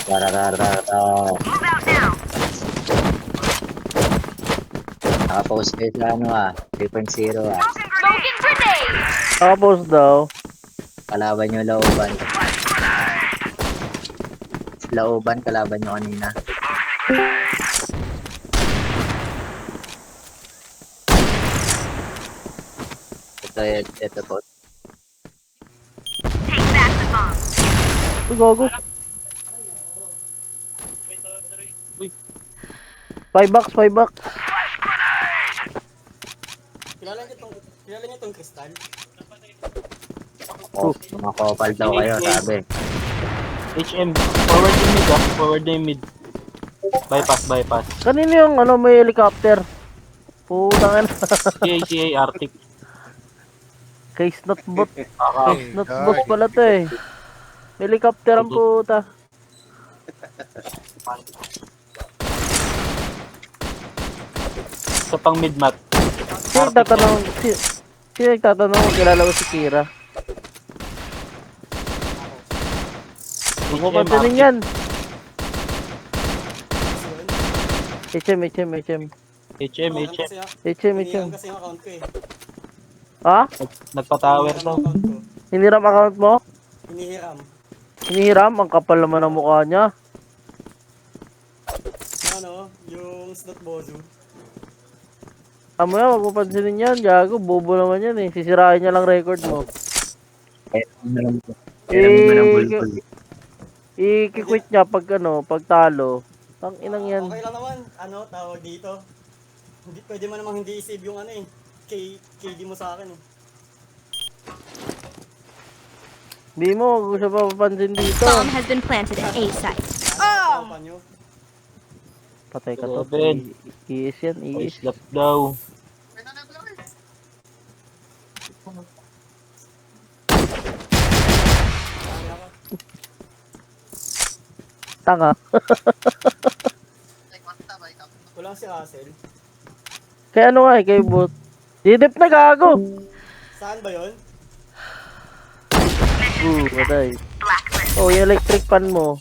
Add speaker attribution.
Speaker 1: Tarararara. Nakapost kayo sa ano 3.0
Speaker 2: Smoking grenade!
Speaker 3: Tapos daw.
Speaker 1: Kalaban nyo lauban. Lauban, kalaban nyo kanina. Ito po.
Speaker 2: Take back the bomb.
Speaker 3: Uy, gago. 5 bucks, 5 bucks.
Speaker 4: Kilala niyo tong kristal?
Speaker 1: Oh, mga kopal daw kayo, sabi.
Speaker 5: HM, forward yung mid forward yung mid. Bypass.
Speaker 3: Kanino yung may helicopter? Putang ina.
Speaker 5: CA Arctic.
Speaker 3: Case not bot. Case not boss pala to eh. Helicopter ang puta.
Speaker 5: Sa pang mid mat.
Speaker 3: Sino nagtatanong kung kilala ko si Kira? Huwag mo pansinin yan. HM.
Speaker 4: Hinihiram kasi yung account ko eh.
Speaker 3: Ha?
Speaker 5: Nagpa-tower
Speaker 4: Hinihiram
Speaker 5: daw.
Speaker 4: ang account ko.
Speaker 3: Hiniram account mo?
Speaker 4: Hinihiram.
Speaker 3: Hinihiram? Ang kapal naman ang mukha niya.
Speaker 4: Yung slot bozo.
Speaker 3: Amo yan, huwag mo pansinin yan. Gago, bobo naman yan eh. Sisirain niya lang record mo. I-quit niya pag pag talo. Tang inang yan.
Speaker 4: Okay lang naman. Tawag dito. Hindi, pwede mo namang hindi i-save yung KD mo sa akin eh.
Speaker 3: Hindi mo, huwag siya papansin dito.
Speaker 2: Bomb has been planted at A site.
Speaker 4: Ano pa nyo?
Speaker 3: Patay ka to.
Speaker 5: Seven.
Speaker 3: Iis yan, iis.
Speaker 5: Slap daw.
Speaker 3: Tanga.
Speaker 4: Kulang si Russell.
Speaker 3: Kaya kay bot. Didip na gago.
Speaker 4: Saan ba yun?
Speaker 3: Patay. Oh, yung electric fan mo.